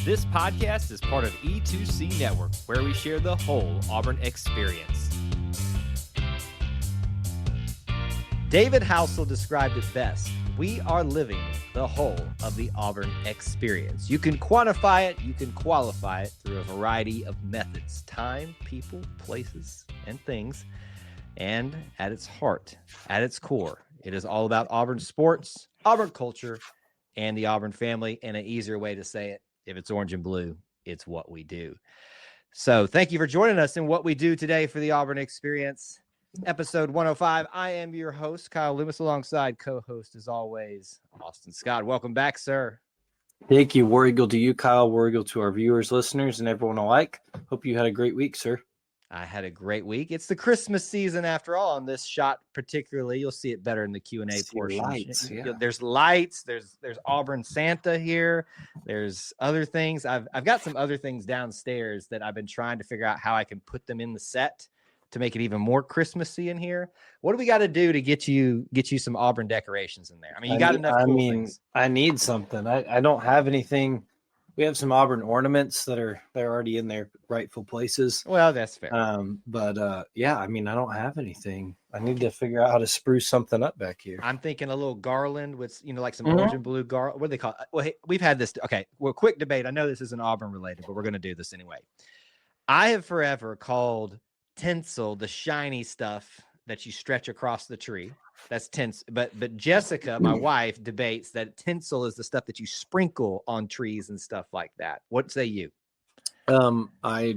This podcast is part of E2C Network, where we share the whole Auburn experience. David Housel described it best. We are living the whole of the Auburn experience. You can quantify it, you can qualify it through a variety of methods: time, people, places, and things. And at its heart, at its core, it is all about Auburn sports, Auburn culture, and the Auburn family. And an easier way to say it, if it's orange and blue, it's what we do. So thank you for joining us in what we do today for the Auburn experience. Episode 105. I am your host, Kyle Loomis, alongside co-host, as always, Austin Scott. Welcome back, sir. Thank you. War Eagle to you, Kyle. War Eagle to our viewers, listeners, and everyone alike. Hope you had a great week, sir. I had a great week. It's the Christmas season after all on this shot particularly. You'll see it better in the Q&A portion. Lights, yeah. There's lights. There's Auburn Santa here. There's other things. I've got some other things downstairs that I've been trying to figure out how I can put them in the set to make it even more Christmassy in here. What do we got to do to get you some Auburn decorations in there? I mean, you got enough cool things. I need something. I don't have anything. We have some Auburn ornaments they're already in their rightful places. Well, that's fair. Yeah, I mean, I don't have anything. I need to figure out how to spruce something up back here. I'm thinking a little garland with, like some orange and blue garland. What do they call it? Well, hey, we've had this. Okay, well, quick debate. I know this isn't Auburn related, but we're going to do this anyway. I have forever called tinsel the shiny stuff that you stretch across the tree. That's tinsel. But Jessica, my wife, debates that tinsel is the stuff that you sprinkle on trees and stuff like that. What say you? I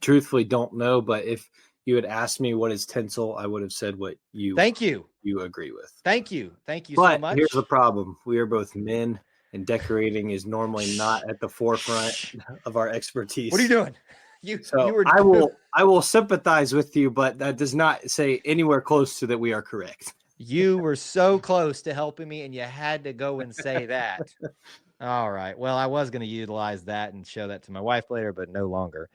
truthfully don't know, but if you had asked me what is tinsel, I would have said what you agree with. Thank you But so much. Here's the problem. We are both men, and decorating is normally not at the forefront of our expertise. What are you doing? I will sympathize with you, but that does not say anywhere close to that we are correct. You were so close to helping me, and you had to go and say that. All right. Well, I was going to utilize that and show that to my wife later, but no longer.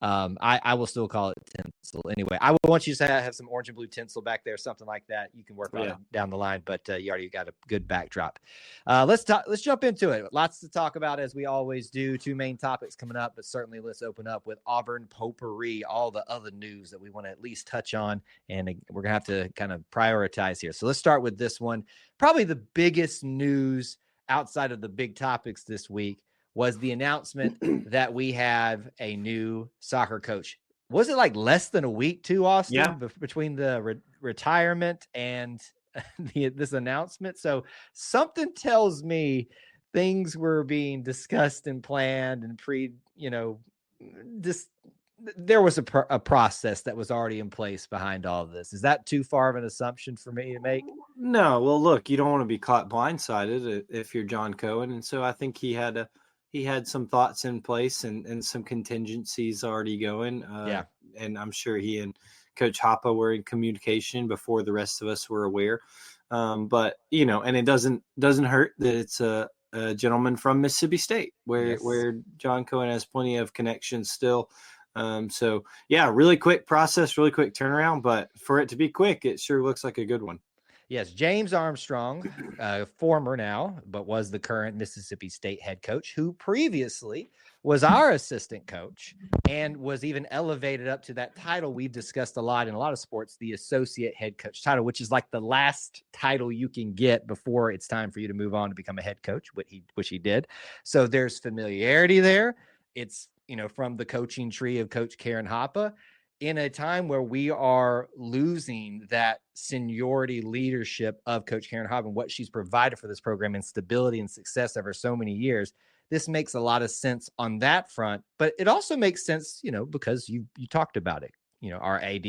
I will still call it tinsel. Anyway, I want you to say I have some orange and blue tinsel back there, something like that. You can work on it down the line, but you already got a good backdrop. Let's jump into it. Lots to talk about, as we always do. Two main topics coming up, but certainly let's open up with Auburn potpourri, all the other news that we want to at least touch on, and we're going to have to kind of prioritize here. So let's start with this one. Probably the biggest news outside of the big topics this week was the announcement that we have a new soccer coach. Was it like less than a week too, Austin? Yeah. Between the retirement and this announcement. So something tells me things were being discussed and planned and there was a process that was already in place behind all of this. Is that too far of an assumption for me to make? No. Well, look, you don't want to be caught blindsided if you're John Cohen. And so I think he had some thoughts in place and some contingencies already going. And I'm sure he and Coach Hoppe were in communication before the rest of us were aware. But, and it doesn't hurt that it's a gentleman from Mississippi State where John Cohen has plenty of connections still. So yeah, really quick process, really quick turnaround, but for it to be quick, it sure looks like a good one. Yes, James Armstrong, former now, but was the current Mississippi State head coach, who previously was our assistant coach and was even elevated up to that title we've discussed a lot in a lot of sports, the associate head coach title, which is like the last title you can get before it's time for you to move on to become a head coach, which he did. So there's familiarity there. It's, from the coaching tree of Coach Karen Hoppe. In a time where we are losing that seniority leadership of Coach Karen Hoppe and what she's provided for this program and stability and success over so many years, this makes a lot of sense on that front. But it also makes sense, because you talked about it. Our AD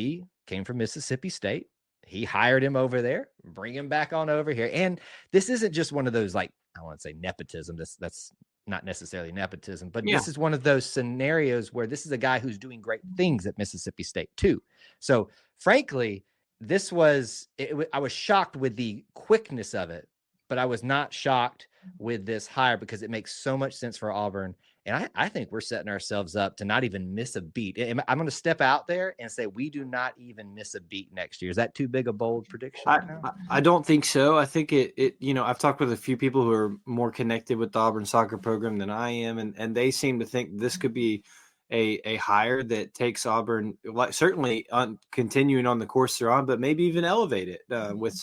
came from Mississippi State. He hired him over there, bring him back on over here. And this isn't just one of those, I want to say nepotism. That's not necessarily nepotism, but this is one of those scenarios where this is a guy who's doing great things at Mississippi State too. So frankly, I was shocked with the quickness of it, but I was not shocked with this hire because it makes so much sense for Auburn. And I think we're setting ourselves up to not even miss a beat. I'm going to step out there and say we do not even miss a beat next year. Is that too big a bold prediction? I don't think so. I think it I've talked with a few people who are more connected with the Auburn soccer program than I am, and they seem to think this could be a hire that takes Auburn, like, certainly on continuing on the course they're on, but maybe even elevate it with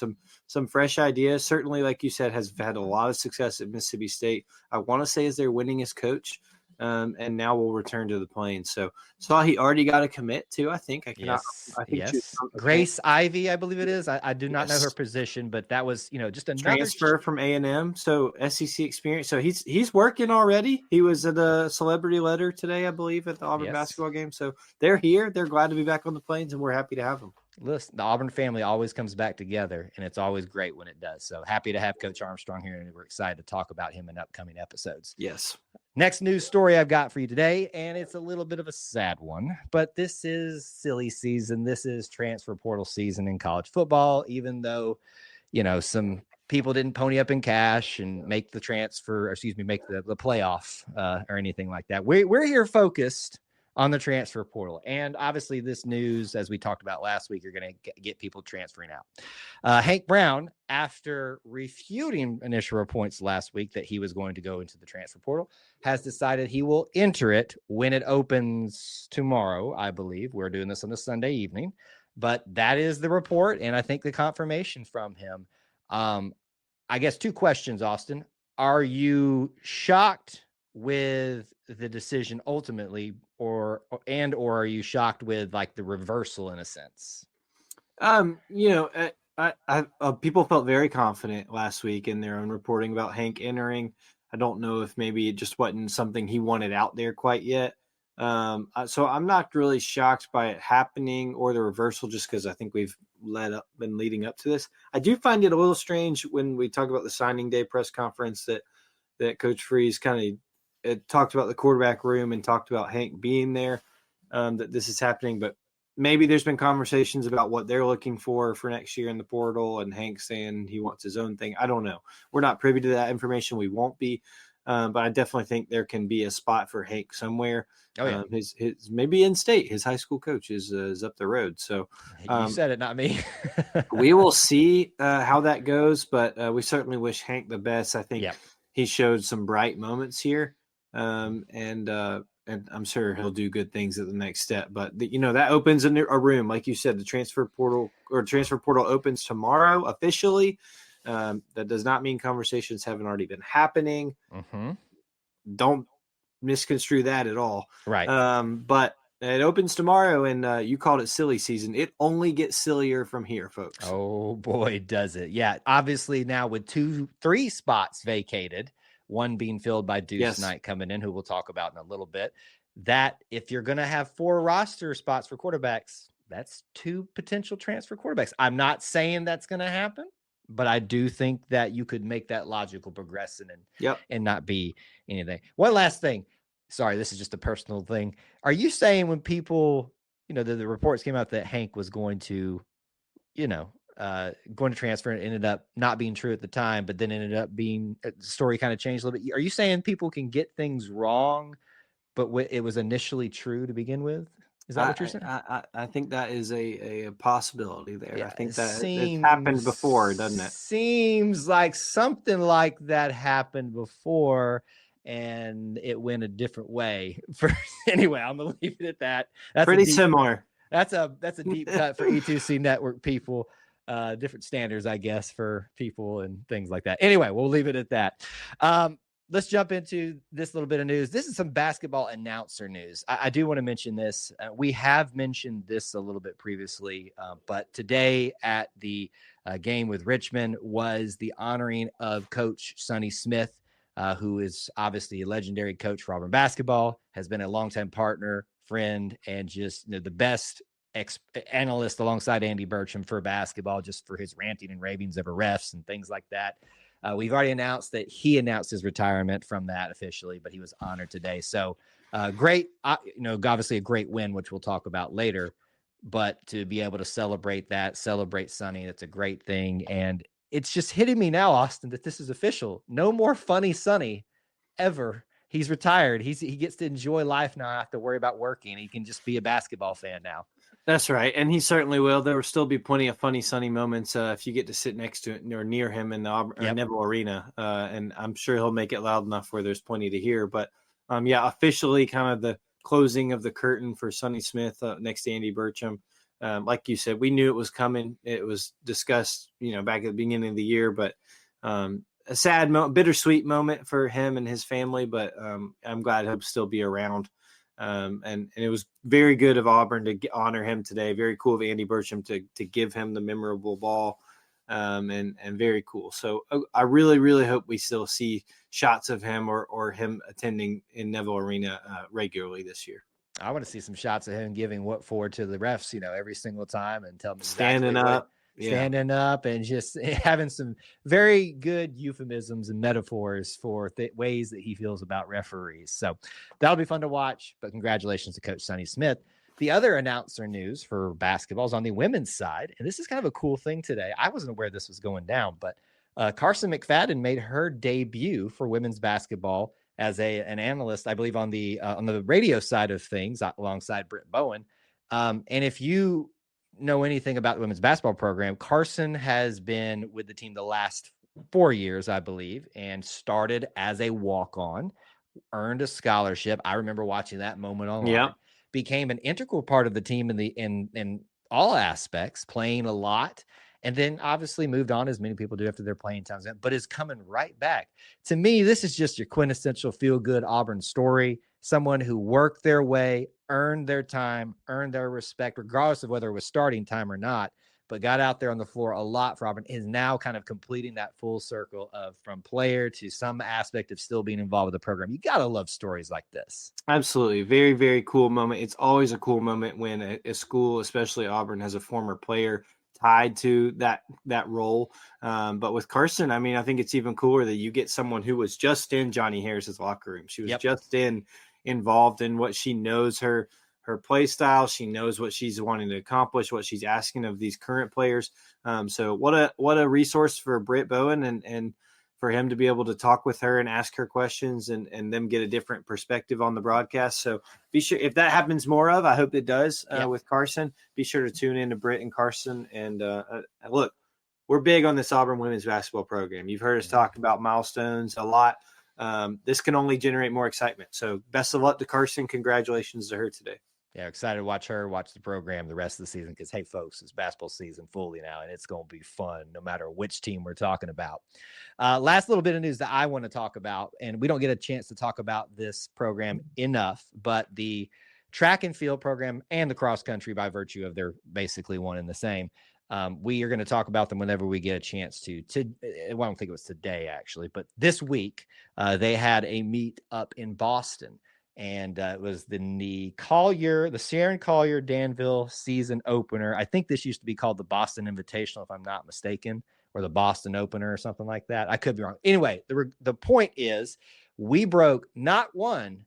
some fresh ideas. Certainly, like you said, has had a lot of success at Mississippi State. I want to say is their winningest coach. And now we'll return to the Plains. So saw he already got a commit too. I think Yes. Grace Ivy, I believe it is. I do not know her position, but that was just another transfer from A&M. So SEC experience. So he's working already. He was at a celebrity letter today, I believe, at the Auburn basketball game. So they're here. They're glad to be back on the Plains, and we're happy to have them. Listen, the Auburn family always comes back together, and it's always great when it does. So happy to have Coach Armstrong here, and we're excited to talk about him in upcoming episodes. Yes. Next news story I've got for you today, and it's a little bit of a sad one, but this is silly season. This is transfer portal season in college football, even though, some people didn't pony up in cash and make the make the playoff or anything like that. We're here focused on the transfer portal. And obviously this news, as we talked about last week, you're going to get people transferring out. Hank Brown, after refuting initial reports last week that he was going to go into the transfer portal, has decided he will enter it when it opens tomorrow, I believe. We're doing this on a Sunday evening, but that is the report. And I think the confirmation from him. I guess 2 questions, Austin. Are you shocked with the decision ultimately, or are you shocked with like the reversal in a sense? People felt very confident last week in their own reporting about Hank entering. I don't know if maybe it just wasn't something he wanted out there quite yet. So I'm not really shocked by it happening or the reversal, just because I think we've been leading up to this. I do find it a little strange when we talk about the signing day press conference that Coach Freeze kind of talked about the quarterback room and talked about Hank being there, that this is happening. But maybe there's been conversations about what they're looking for next year in the portal, and Hank saying he wants his own thing. I don't know. We're not privy to that information. We won't be. But I definitely think there can be a spot for Hank somewhere. Oh, yeah. His maybe in state. His high school coach is up the road. So you said it, not me. We will see how that goes, but we certainly wish Hank the best. I think he showed some bright moments here, and I'm sure he'll do good things at the next step. But that opens a room, like you said. The transfer portal opens tomorrow officially. That does not mean conversations haven't already been happening. Mm-hmm. Don't misconstrue that at all. Right. But it opens tomorrow, and you called it silly season. It only gets sillier from here, folks. Oh boy, does it. Yeah. Obviously now with 3 spots vacated, one being filled by Deuce Knight coming in, who we'll talk about in a little bit, that if you're going to have 4 roster spots for quarterbacks, that's 2 potential transfer quarterbacks. I'm not saying that's going to happen, but I do think that you could make that logical progression and not be anything. One last thing. Sorry, this is just a personal thing. Are you saying when people, the reports came out that Hank was going to, going to transfer, and ended up not being true at the time, but then ended up being, the story kind of changed a little bit. Are you saying people can get things wrong, but it was initially true to begin with? Is that what you're saying? I think that is a possibility there. Yeah, I think that it's happened before, doesn't it? Seems like something like that happened before, and it went a different way. Anyway, I'm gonna leave it at that. That's pretty similar. That's a deep cut for E2C Network people. Different standards, I guess, for people and things like that. Anyway, we'll leave it at that. Let's jump into this little bit of news. This is some basketball announcer news. I do want to mention this. We have mentioned this a little bit previously, but today at the game with Richmond was the honoring of Coach Sonny Smith, who is obviously a legendary coach for Auburn basketball, has been a longtime partner, friend, and just the best analyst alongside Andy Burcham for basketball, just for his ranting and ravings over refs and things like that. We've already announced that he announced his retirement from that officially, but he was honored today. So great, obviously a great win, which we'll talk about later, but to be able to celebrate Sonny, that's a great thing. And it's just hitting me now, Austin, that this is official. No more funny Sonny ever. He's retired. He gets to enjoy life now. Not have to worry about working. He can just be a basketball fan now. That's right, and he certainly will. There will still be plenty of funny Sonny moments if you get to sit next to it or near him in the Neville Arena, and I'm sure he'll make it loud enough where there's plenty to hear. But officially, kind of the closing of the curtain for Sonny Smith next to Andy Burcham. Like you said, we knew it was coming. It was discussed, back at the beginning of the year, but a sad, bittersweet moment for him and his family. But I'm glad he'll still be around. And it was very good of Auburn to honor him today. Very cool of Andy Burcham to give him the memorable ball, and very cool. So I really, really hope we still see shots of him or him attending in Neville Arena regularly this year. I want to see some shots of him giving what for to the refs, every single time, and tell them standing up and just having some very good euphemisms and metaphors for ways that he feels about referees. So that'll be fun to watch. But congratulations to Coach Sonny Smith. The other announcer news for basketball is on the women's side, and this is kind of a cool thing today. I wasn't aware this was going down, but Carson McFadden made her debut for women's basketball as an analyst, I believe, on the radio side of things, alongside Britt Bowen. And if you know anything about the women's basketball program, Carson has been with the team the last 4 years, I believe, and started as a walk-on, earned a scholarship. I remember watching that moment online. Yeah. Became an integral part of the team in all aspects, playing a lot. And then obviously moved on, as many people do after their playing times, but is coming right back. To me, this is just your quintessential feel-good Auburn story. Someone who worked their way, earned their time, earned their respect, regardless of whether it was starting time or not, but got out there on the floor a lot for Auburn, is now kind of completing that full circle of from player to some aspect of still being involved with the program. You got to love stories like this. Absolutely. Very, very cool moment. It's always a cool moment when a school, especially Auburn, has a former player tied to that role. But with Carson, I think it's even cooler that you get someone who was just in Johnny Harris's locker room. She was just involved in what she knows, her play style. She knows what she's wanting to accomplish, what she's asking of these current players. So what a resource for Britt Bowen and for him to be able to talk with her and ask her questions and them get a different perspective on the broadcast. So be sure, if that happens more of, I hope it does with Carson, be sure to tune in to Britt and Carson. And look, we're big on this Auburn women's basketball program. You've heard us talk about milestones a lot. This can only generate more excitement. So best of luck to Carson. Congratulations to her today. Yeah, excited to watch the program the rest of the season because, hey, folks, it's basketball season fully now, and it's going to be fun no matter which team we're talking about. Last little bit of news that I want to talk about, and we don't get a chance to talk about this program enough, but the track and field program and the cross country, by virtue of they're basically one and the same, we are going to talk about them whenever we get a chance to. I don't think it was today, actually, but this week they had a meet up in Boston. And it was the Sharon Collier Danville season opener. I think this used to be called the Boston Invitational, if I'm not mistaken, or the Boston Opener or something like that. I could be wrong. Anyway, the point is we broke not one,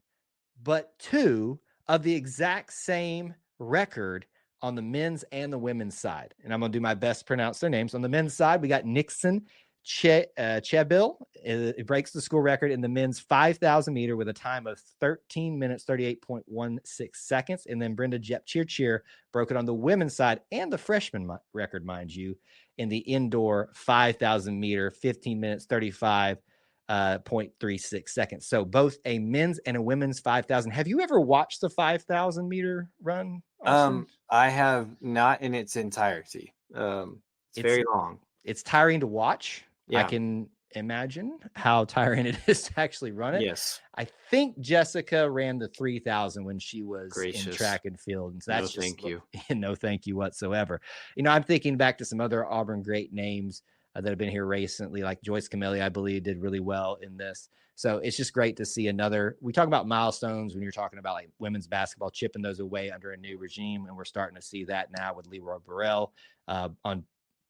but two of the exact same record on the men's and the women's side. And I'm going to do my best to pronounce their names. On the men's side, we got Nixon Chebil. It breaks the school record in the men's 5,000 meter with a time of 13 minutes, 38.16 seconds. And then Brenda Cheer broke it on the women's side and the freshman record, mind you, in the indoor 5,000 meter, 15 minutes, 35.36 seconds. So both a men's and a women's 5,000. Have you ever watched the 5,000 meter run, Austin? I have not in its entirety. It's very long. It's tiring to watch. Yeah. I can imagine how tiring it is to actually run it. Yes. I think Jessica ran the 3,000 when she was Gracious. In track and field. And so that's thank you. No, thank you whatsoever. I'm thinking back to some other Auburn great names that have been here recently, like Joyce Camelli, I believe, did really well in this. So it's just great to see we talk about milestones when you're talking about like women's basketball, chipping those away under a new regime. And we're starting to see that now with Leroy Burrell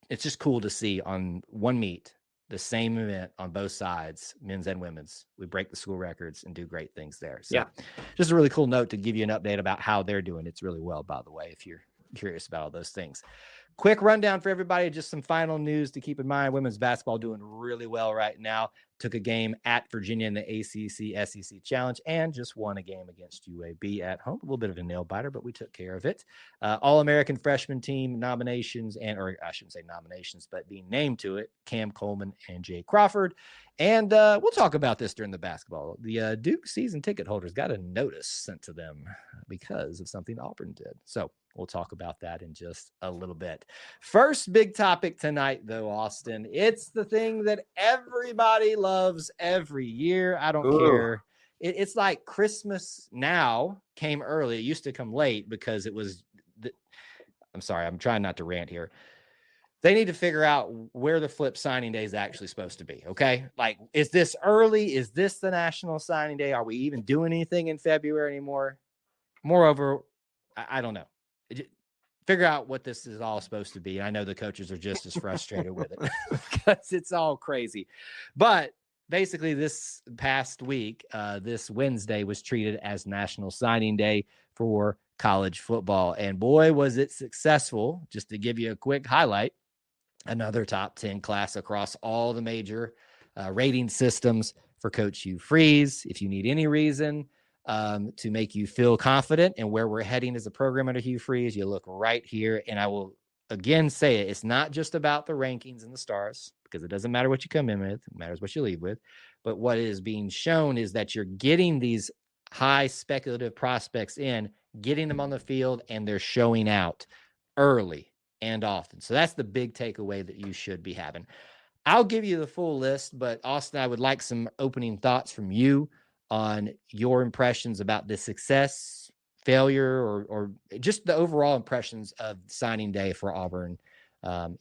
it's just cool to see on one meet, the same event on both sides, men's and women's. We break the school records and do great things there. So just a really cool note to give you an update about how they're doing. It's really well, by the way, if you're curious about all those things. quick rundown for everybody. Just some final news to keep in mind. Women's basketball doing really well right now. Took a game at Virginia in the ACC SEC Challenge and just won a game against UAB at home. A little bit of a nail biter, but we took care of it. All-American freshman team nominations, or I shouldn't say nominations, but being named to it, Cam Coleman and Jay Crawford. And we'll talk about this during the basketball. The Duke season ticket holders got a notice sent to them because of something Auburn did. So we'll talk about that in just a little bit. First big topic tonight, though, Austin. It's the thing that everybody loves every year. I don't care. It's like Christmas now came early. It used to come late because it was I'm sorry, I'm trying not to rant here. They need to figure out where the flip signing day is actually supposed to be. Okay. Like, is this early? Is this the National Signing Day? Are we even doing anything in February anymore? Moreover, I don't know. Figure out what this is all supposed to be. I know the coaches are just as frustrated with it because it's all crazy. But basically, this past week, this Wednesday was treated as National Signing Day for college football. And boy, was it successful. Just to give you a quick highlight, another top 10 class across all the major rating systems for Coach Hugh Freeze. If you need any reason to make you feel confident in where we're heading as a program under Hugh Freeze, you look right here. And I will again say it. It's not just about the rankings and the stars, because it doesn't matter what you come in with. It matters what you leave with. But what is being shown is that you're getting these high speculative prospects in, getting them on the field, and they're showing out early and often. So that's the big takeaway that you should be having. I'll give you the full list, but Austin, I would like some opening thoughts from you on your impressions about the success, failure, or just the overall impressions of signing day for Auburn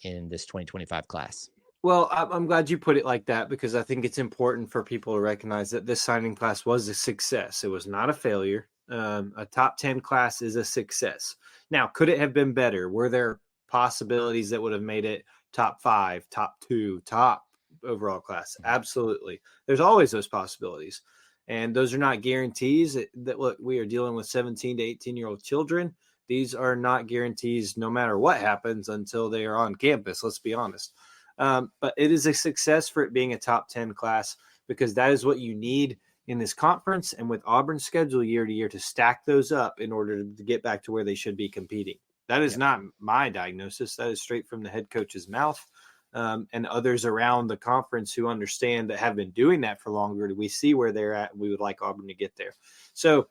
in this 2025 class. Well, I'm glad you put it like that, because I think it's important for people to recognize that this signing class was a success. It was not a failure. A top 10 class is a success. Now, could it have been better? Were there possibilities that would have made it top 5, top 2, top overall class? Absolutely. There's always those possibilities. And those are not guarantees. That look, we are dealing with 17 to 18-year-old children. These are not guarantees no matter what happens until they are on campus, let's be honest. But it is a success for it being a top 10 class, because that is what you need in this conference and with Auburn's schedule year to year to stack those up in order to get back to where they should be competing. That is not my diagnosis. That is straight from the head coach's mouth, and others around the conference who understand that have been doing that for longer. We see where they're at. We would like Auburn to get there. So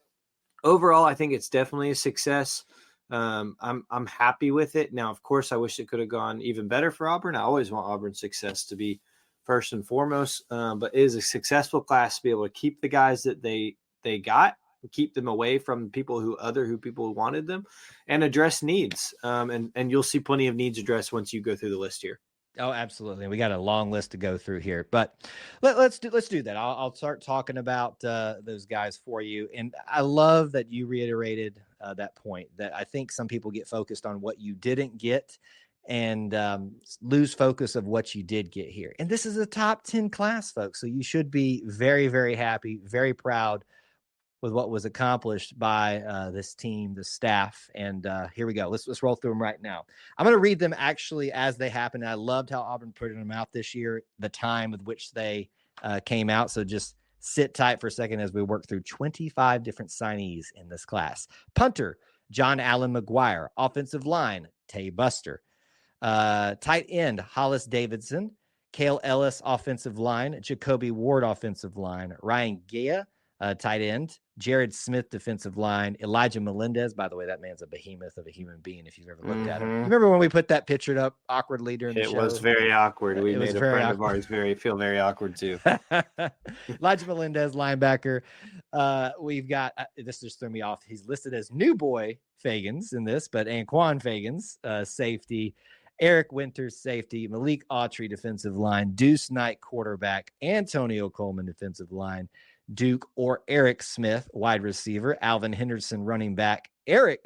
overall, I think it's definitely a success. I'm happy with it. Now, of course, I wish it could have gone even better for Auburn. I always want Auburn's success to be first and foremost, but it is a successful class to be able to keep the guys that they got, keep them away from people who wanted them, and address needs. And you'll see plenty of needs addressed once you go through the list here. Oh, absolutely. We got a long list to go through here, but let's do that. I'll start talking about those guys for you. And I love that you reiterated that point, that I think some people get focused on what you didn't get and lose focus of what you did get here. And this is a top 10 class, folks. So you should be very, very happy, very proud with what was accomplished by this team, the staff. And here we go. Let's roll through them right now. I'm going to read them actually as they happen. I loved how Auburn put them out this year, the time with which they came out. So just sit tight for a second as we work through 25 different signees in this class. Punter, John Allen McGuire. Offensive line, Tay Buster. Tight end, Hollis Davidson. Cale Ellis, offensive line. Jacoby Ward, offensive line. Ryan Gea, tight end. Jared Smith, defensive line. Elijah Melendez, by the way, that man's a behemoth of a human being if you've ever looked at him. Remember when we put that picture up awkwardly during the show? It was very awkward. We made a friend of ours feel very awkward too. Elijah Melendez, linebacker. We've got, this just threw me off. He's listed as New Boy Fagans in this, but Anquan Fagans, safety. Eric Winters, safety. Malik Autry, defensive line. Deuce Knight, quarterback. Antonio Coleman, defensive line. Duke or Eric Smith, wide receiver. Alvin Henderson, running back. Derek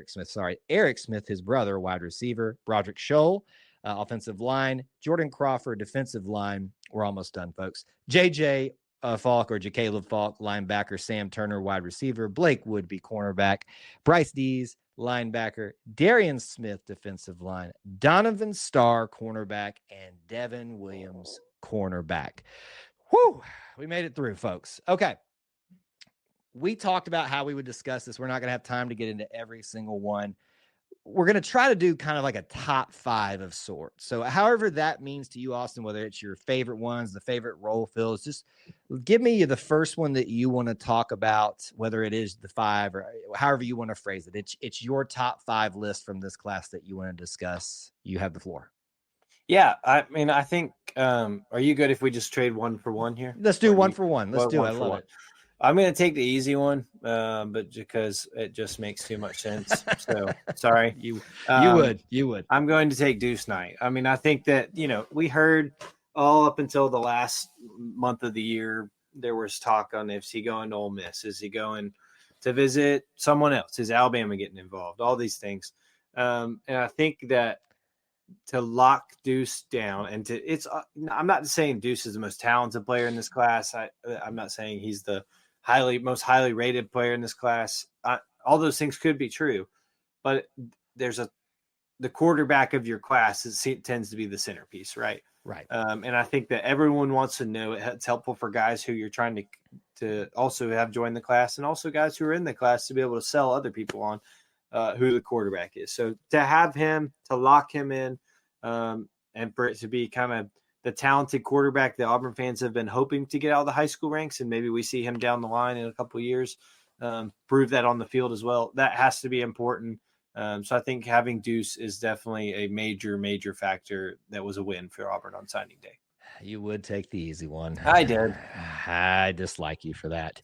Smith, his brother, wide receiver. Broderick Scholl, offensive line. Jordan Crawford, defensive line. We're almost done, folks. JJ Falk or Jacaleb Falk, linebacker. Sam Turner, wide receiver. Blake Woodby, cornerback. Bryce Dees, linebacker, Darian Smith, defensive line, Donovan Starr, cornerback, and Devin Williams, cornerback. Whew, we made it through, folks. Okay. We talked about how we would discuss this. We're not going to have time to get into every single one. We're going to try to do kind of like a top 5 of sorts. So however that means to you, Austin, whether it's your favorite ones, the favorite role fills, just give me the first one that you want to talk about, whether it is the 5 or however you want to phrase it. It's your top 5 list from this class that you want to discuss. You have the floor. Yeah, I mean, I think, are you good if we just trade 1 for 1 here? Let's do 1 for 1. Let's do it. I love it. I'm going to take the easy one, but because it just makes too much sense. So sorry. You would. I'm going to take Deuce Knight. I mean, I think that, we heard all up until the last month of the year, there was talk on, is he going to Ole Miss? Is he going to visit someone else? Is Alabama getting involved? All these things. And I think that to lock Deuce down and I'm not saying Deuce is the most talented player in this class. I'm not saying he's the most highly rated player in this class. All those things could be true, but there's the quarterback of your class tends to be the centerpiece, right? Right. And I think that everyone wants to know. It's helpful for guys who you're trying to also have joined the class, and also guys who are in the class to be able to sell other people on who the quarterback is. So to have him, to lock him in, and for it to be kind of the talented quarterback that Auburn fans have been hoping to get out of the high school ranks, and maybe we see him down the line in a couple of years, prove that on the field as well. That has to be important. So I think having Deuce is definitely a major, major factor. That was a win for Auburn on signing day. You would take the easy one. I did. I dislike you for that.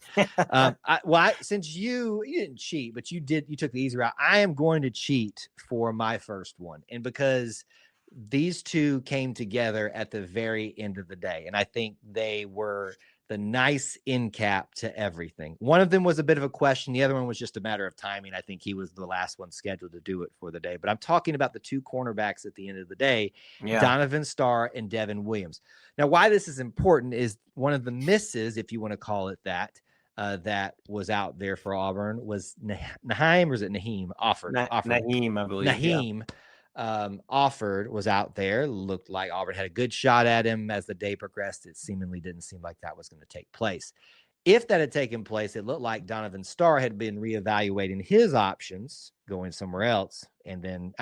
Since you didn't cheat, but you took the easy route. I am going to cheat for my first one. And because these two came together at the very end of the day, and I think they were the nice end cap to everything. One of them was a bit of a question. The other one was just a matter of timing. I think he was the last one scheduled to do it for the day. But I'm talking about the two cornerbacks at the end of the day, Donovan Starr and Devin Williams. Now, why this is important is one of the misses, if you want to call it that, that was out there for Auburn was Naheem, or is it Naheem? Offered. Naheem, I believe. Naheem. Offered was out there. Looked like Auburn had a good shot at him as the day progressed. It seemingly didn't seem like that was going to take place. If that had taken place, it looked like Donovan Starr had been reevaluating his options, going somewhere else. And then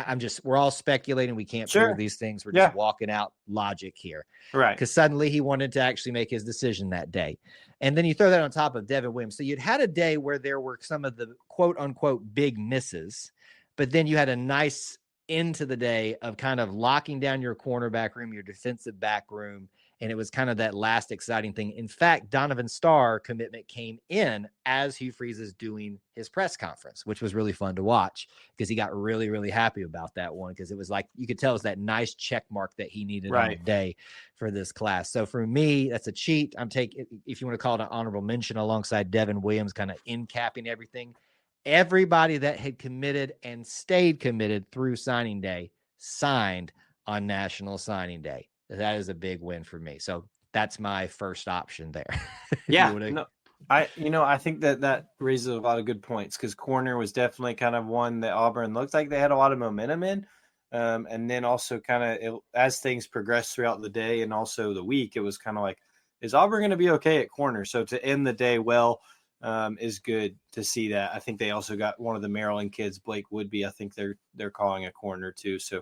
we're all speculating. We can't prove these things. We're just walking out logic here. Right. Because suddenly he wanted to actually make his decision that day. And then you throw that on top of Devin Williams. So you'd had a day where there were some of the quote unquote big misses, but then you had a nice into the day of kind of locking down your cornerback room, your defensive back room. And it was kind of that last exciting thing. In fact, Donovan Starr commitment came in as Hugh Freeze is doing his press conference, which was really fun to watch because he got really, really happy about that one. Because it was like, you could tell it was that nice check mark that he needed on the day for this class. So for me, that's a cheat. I'm taking, if you want to call it an honorable mention, alongside Devin Williams, kind of in capping everything. Everybody that had committed and stayed committed through signing day signed on National Signing Day. That is a big win for me. So that's my first option there. I think that raises a lot of good points because corner was definitely kind of one that Auburn looked like they had a lot of momentum in. And then also kind of as things progressed throughout the day and also the week, it was kind of like, is Auburn going to be okay at corner? So to end the day well, is good to see that. I think they also got one of the Maryland kids, Blake Woodby. I think they're calling a corner too. So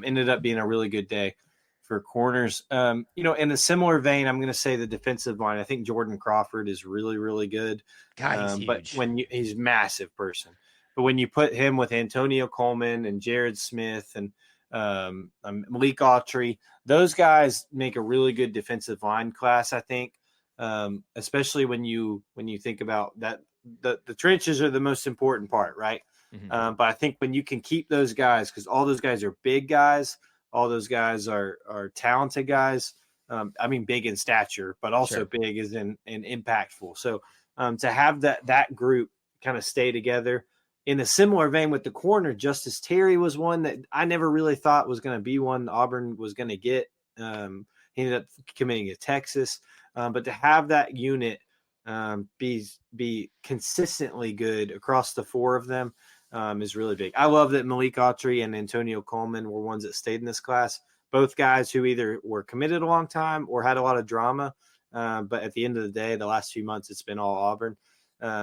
ended up being a really good day for corners. In a similar vein, I'm going to say the defensive line. I think Jordan Crawford is really, really good. God, he's huge. But he's a massive person. But when you put him with Antonio Coleman and Jared Smith and Malik Autry, those guys make a really good defensive line class, I think. Especially when you think about that, the trenches are the most important part, right? Mm-hmm. But I think when you can keep those guys, because all those guys are big guys, all those guys are talented guys. Big in stature, but also big as in impactful. So to have that group kind of stay together in a similar vein with the corner, Justice Terry was one that I never really thought was going to be one Auburn was going to get. He ended up committing to Texas. But to have that unit be consistently good across the four of them, is really big. I love that Malik Autry and Antonio Coleman were ones that stayed in this class. Both guys who either were committed a long time or had a lot of drama. But at the end of the day, the last few months, it's been all Auburn.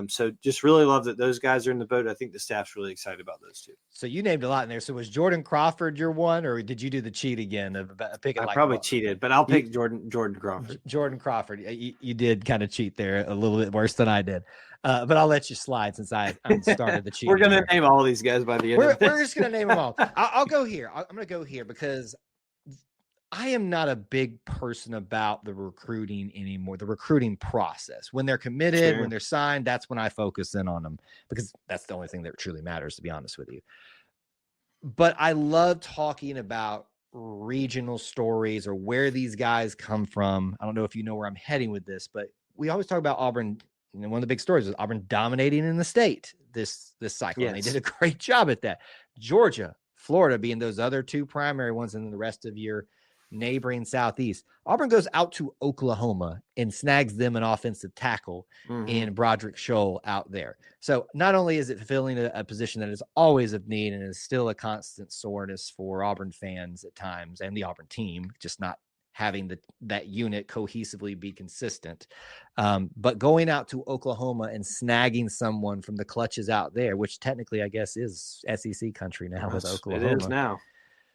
So just really love that those guys are in the boat. I think the staff's really excited about those two. So you named a lot in there. So was Jordan Crawford your one, or did you do the cheat again of picking? I probably cheated, but I'll pick Jordan Crawford. Jordan Crawford. You did kind of cheat there a little bit worse than I did. But I'll let you slide since I started the cheat. We're going to name all these guys by the end of We're just going to name them all. I'll go here. I'm going to go here because I am not a big person about the recruiting anymore, the recruiting process. When they're committed, when they're signed, that's when I focus in on them because that's the only thing that truly matters, to be honest with you. But I love talking about regional stories or where these guys come from. I don't know if you know where I'm heading with this, but we always talk about Auburn. And one of the big stories is Auburn dominating in the state this cycle. Yes. And they did a great job at that. Georgia, Florida being those other two primary ones, and then the rest of your neighboring Southeast. Auburn goes out to Oklahoma and snags them an offensive tackle in Broderick Scholl out there. So not only is it fulfilling a position that is always of need and is still a constant soreness for Auburn fans at times and the Auburn team, just not having that unit cohesively be consistent. But going out to Oklahoma and snagging someone from the clutches out there, which technically I guess is SEC country now with Oklahoma. It is now.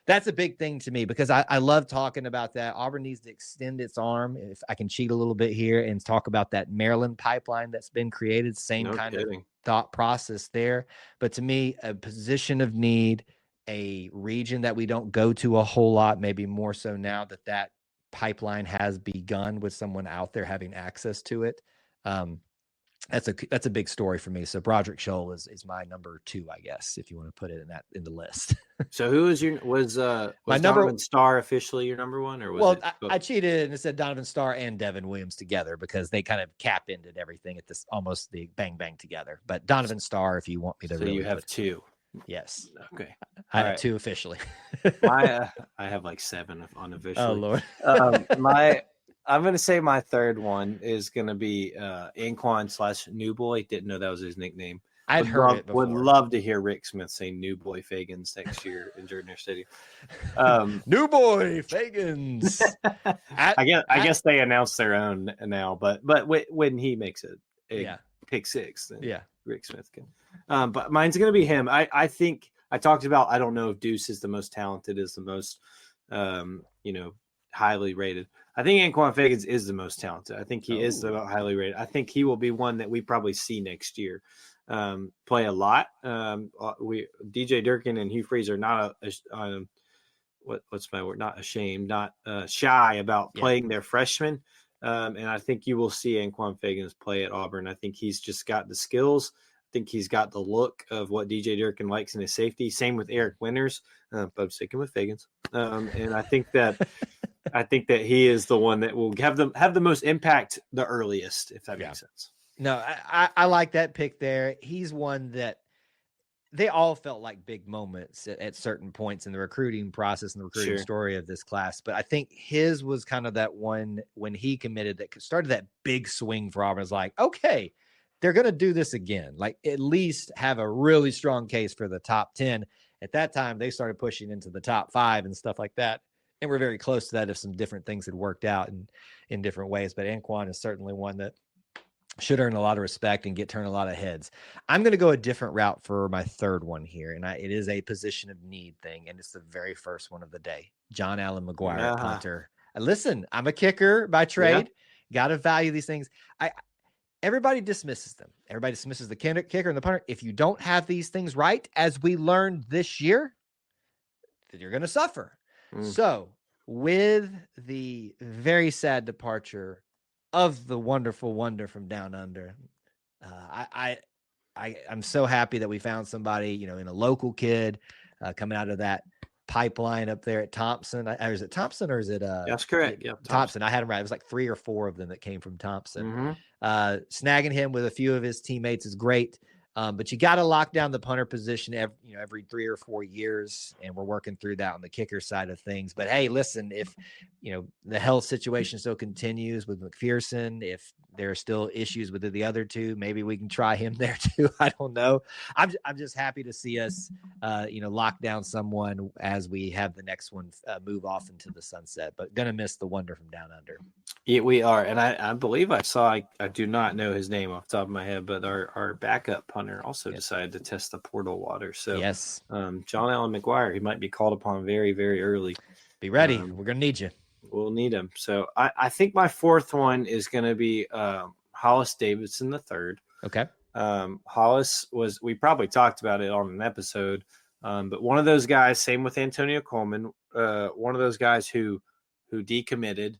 That's a big thing to me because I love talking about that. Auburn needs to extend its arm. If I can cheat a little bit here and talk about that Maryland pipeline that's been created, same kind of thought process there. But to me, a position of need, a region that we don't go to a whole lot, maybe more so now that pipeline has begun with someone out there having access to it. That's a big story for me. So Broderick Scholl is my number 2, I guess, if you want to put it in the list. So who was my Donovan Starr officially your number 1, or was it? I cheated and it said Donovan Starr and Devin Williams together because they kind of cap-ended everything at this almost the bang together. But Donovan Starr, if you want me to. So you have 2. Yes. Okay. I have 2 officially. I have like 7 unofficially. Oh Lord. I'm going to say my third one is going to be Anquan / New Boy. Didn't know that was his nickname. I'd heard it before. Would love to hear Rick Smith say New Boy Fagans next year in Jordan Stadium. New Boy Fagans. I guess they announced their own now, but when he makes a pick 6, then Rick Smith can. But mine's going to be him. I think I talked about, I don't know if Deuce is the most talented, is the most, highly rated. I think Anquan Fagans is the most talented. I think he is the highly rated. I think he will be one that we probably see next year play a lot. DJ Durkin and Hugh Freeze are not what's my word? Not ashamed, not shy about playing their freshmen. And I think you will see Anquan Fagans play at Auburn. I think he's just got the skills. I think he's got the look of what DJ Durkin likes in his safety. Same with Eric Winters, but I'm sticking with Fagans. And I think that he is the one that will have the most impact the earliest, if that makes sense. No, I like that pick there. He's one that they all felt like big moments at certain points in the recruiting process and the recruiting story of this class. But I think his was kind of that one when he committed that started that big swing for Auburn. It's like, okay, they're going to do this again. Like at least have a really strong case for the top 10. At that time, they started pushing into the top 5 and stuff like that. And we're very close to that if some different things had worked out in different ways. But Anquan is certainly one that should earn a lot of respect and turn a lot of heads. I'm going to go a different route for my third one here. And it is a position of need thing. And it's the very first one of the day. John Allen McGuire, punter. Listen, I'm a kicker by trade. Got to value these things. Everybody dismisses them. Everybody dismisses the kicker and the punter. If you don't have these things right, as we learned this year, then you're going to suffer. So with the very sad departure of the wonderful wonder from down under, I'm so happy that we found somebody, in a local kid coming out of that pipeline up there at Thompson. Is it Thompson or is it? That's correct. Yeah, Thompson. I had him right. It was like 3 or 4 of them that came from Thompson. Snagging him with a few of his teammates is great. But you got to lock down the punter position every 3 or 4 years, and we're working through that on the kicker side of things. But hey, listen, if the health situation still continues with McPherson, if there are still issues with the other two. Maybe we can try him there too. I don't know. I'm just happy to see us, lock down someone as we have the next one move off into the sunset. But gonna miss the wonder from down under. Yeah, we are, and I believe I saw. I do not know his name off the top of my head, but our backup punter also decided to test the portal water. So yes, John Allen McGuire, he might be called upon very, very early. Be ready. We're gonna need you. We'll need him. So I think my fourth one is going to be Hollis Davidson III. Okay. Hollis we probably talked about it on an episode, but one of those guys, same with Antonio Coleman, one of those guys who decommitted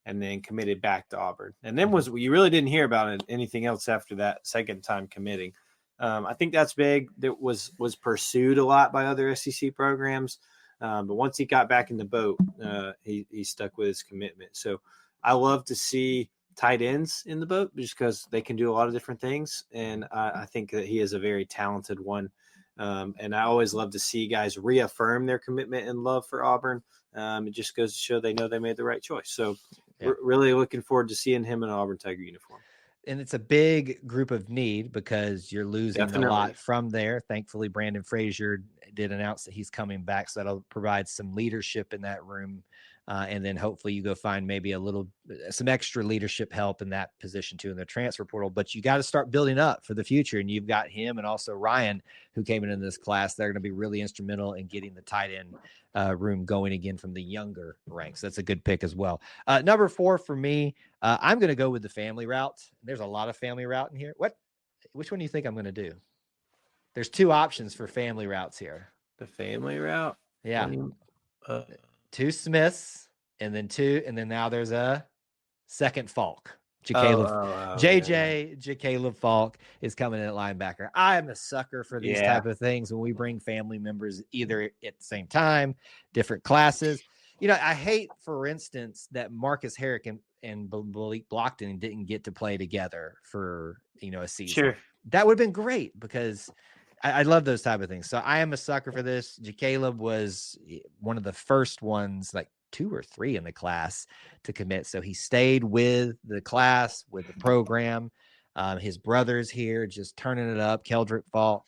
and then committed back to Auburn. And then you really didn't hear about anything else after that second time committing. I think that's big. That was pursued a lot by other SEC programs. But once he got back in the boat, he stuck with his commitment. So I love to see tight ends in the boat just because they can do a lot of different things. And I think that he is a very talented one. And I always love to see guys reaffirm their commitment and love for Auburn. It just goes to show they know they made the right choice. So we're really looking forward to seeing him in an Auburn Tiger uniform. And it's a big group of need because you're losing a lot from there. Thankfully, Brandon Frazier did announce that he's coming back, so that'll provide some leadership in that room. And then hopefully you go find maybe some extra leadership help in that position too in the transfer portal. But you got to start building up for the future. And you've got him and also Ryan, who came in this class. They're going to be really instrumental in getting the tight end room going again from the younger ranks. That's a good pick as well. Number 4 for me, I'm going to go with the family route. There's a lot of family route in here. Which one do you think I'm going to do? There's 2 options for family routes here. The family route? Yeah. 2 Smiths and then now there's a second Falk. Jacaleb Falk is coming in at linebacker. I am a sucker for these type of things when we bring family members either at the same time, different classes. I hate, for instance, that Marcus Herrick and Malik Blockton didn't get to play together for a season. Sure. That would have been great because I love those type of things. So I am a sucker for this. Jacaleb was one of the first ones, like 2 or 3 in the class to commit. So he stayed with the class, with the program. His brother's here just turning it up, Keldrick Falk.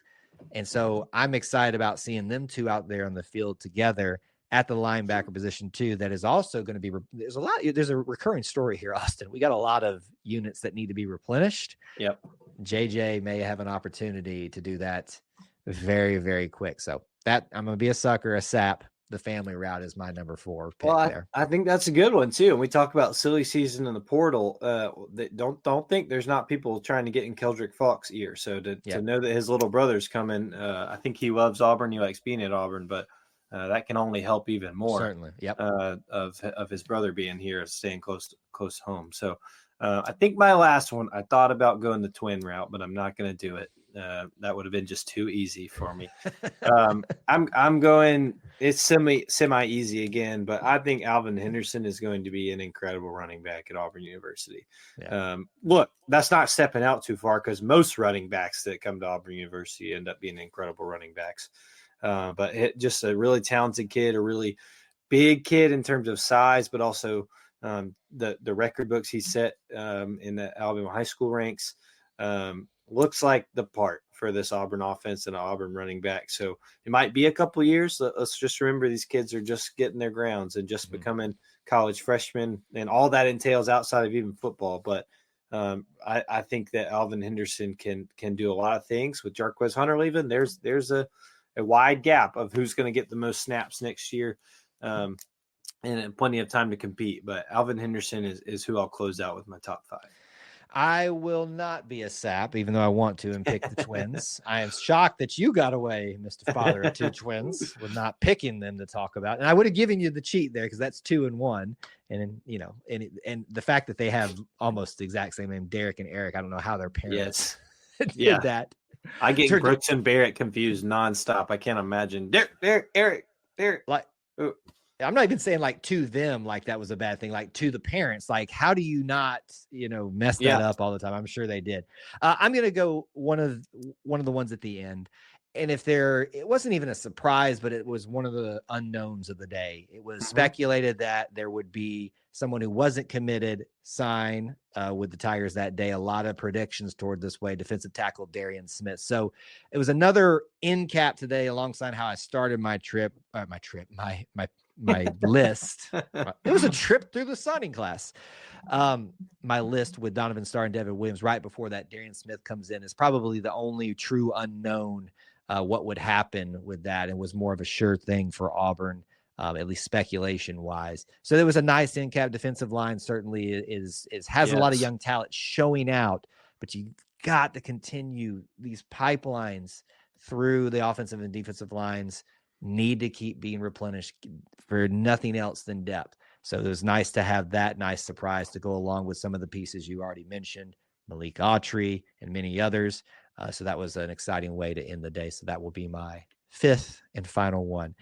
And so I'm excited about seeing them 2 out there on the field together at the linebacker position too. That is also going to be, there's a recurring story here, Austin. We got a lot of units that need to be replenished. Yep. JJ may have an opportunity to do that very, very quick. So that I'm going to be a sucker, a sap. The family route is my number 4 pick there. I think that's a good one too. And we talk about silly season in the portal. Don't think there's not people trying to get in Keldrick Falk's ear. So to know that his little brother's coming, I think he loves Auburn. He likes being at Auburn, but that can only help even more. Certainly. Yep. Of his brother being here, staying close home. So I think my last one, I thought about going the twin route, but I'm not going to do it. That would have been just too easy for me. I'm going, it's semi easy again, but I think Alvin Henderson is going to be an incredible running back at Auburn University. Yeah. Look, that's not stepping out too far because most running backs that come to Auburn University end up being incredible running backs. But just a really talented kid, a really big kid in terms of size, but also the record books he set in the Alabama high school ranks. Looks like the part for this Auburn offense and an Auburn running back. So it might be a couple of years. Let's just remember these kids are just getting their grounds and just becoming college freshmen, and all that entails outside of even football. But I think that Alvin Henderson can do a lot of things. With Jarquez Hunter leaving, there's a wide gap of who's going to get the most snaps next year, and plenty of time to compete. But Alvin Henderson is who I'll close out with my top 5. I will not be a sap, even though I want to, and pick the twins. I am shocked that you got away, Mr. Father of 2 twins, with not picking them to talk about. And I would have given you the cheat there because that's 2 and 1. And and the fact that they have almost the exact same name, Derek and Eric. I don't know how their parents did that. I get Brooks and Barrett confused nonstop. I can't imagine Eric. Like, I'm not even saying like to them, like that was a bad thing, like to the parents, like, how do you not, mess that up all the time? I'm sure they did. I'm going to go one of the ones at the end. if it wasn't even a surprise, but it was one of the unknowns of the day. It was speculated that there would be someone who wasn't committed sign with the Tigers that day. A lot of predictions toward this way. Defensive tackle Darian Smith. So it was another in cap today, alongside how I started my list. It was a trip through the signing class. My list with Donovan Starr and Devin Williams right before that Darian Smith comes in is probably the only true unknown. What would happen with that, and was more of a sure thing for Auburn, at least speculation wise. So there was a nice in-cap defensive line. Certainly has a lot of young talent showing out, but you got to continue these pipelines through the offensive and defensive lines need to keep being replenished for nothing else than depth. So it was nice to have that nice surprise to go along with some of the pieces you already mentioned, Malik Autry and many others. So that was an exciting way to end the day. So that will be my fifth and final one.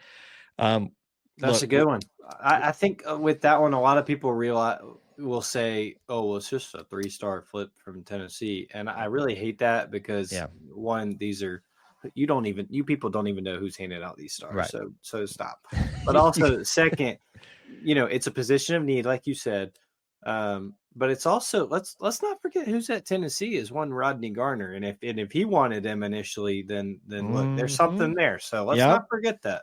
That's a good one. I think with that one, a lot of people will say, oh, well, it's just a 3-star flip from Tennessee. And I really hate that because one, you people don't even know who's handing out these stars. Right. So stop. But also second, it's a position of need, like you said. But it's also let's not forget who's at Tennessee is one Rodney Garner, and if he wanted him initially, then look, there's something there. So let's not forget that.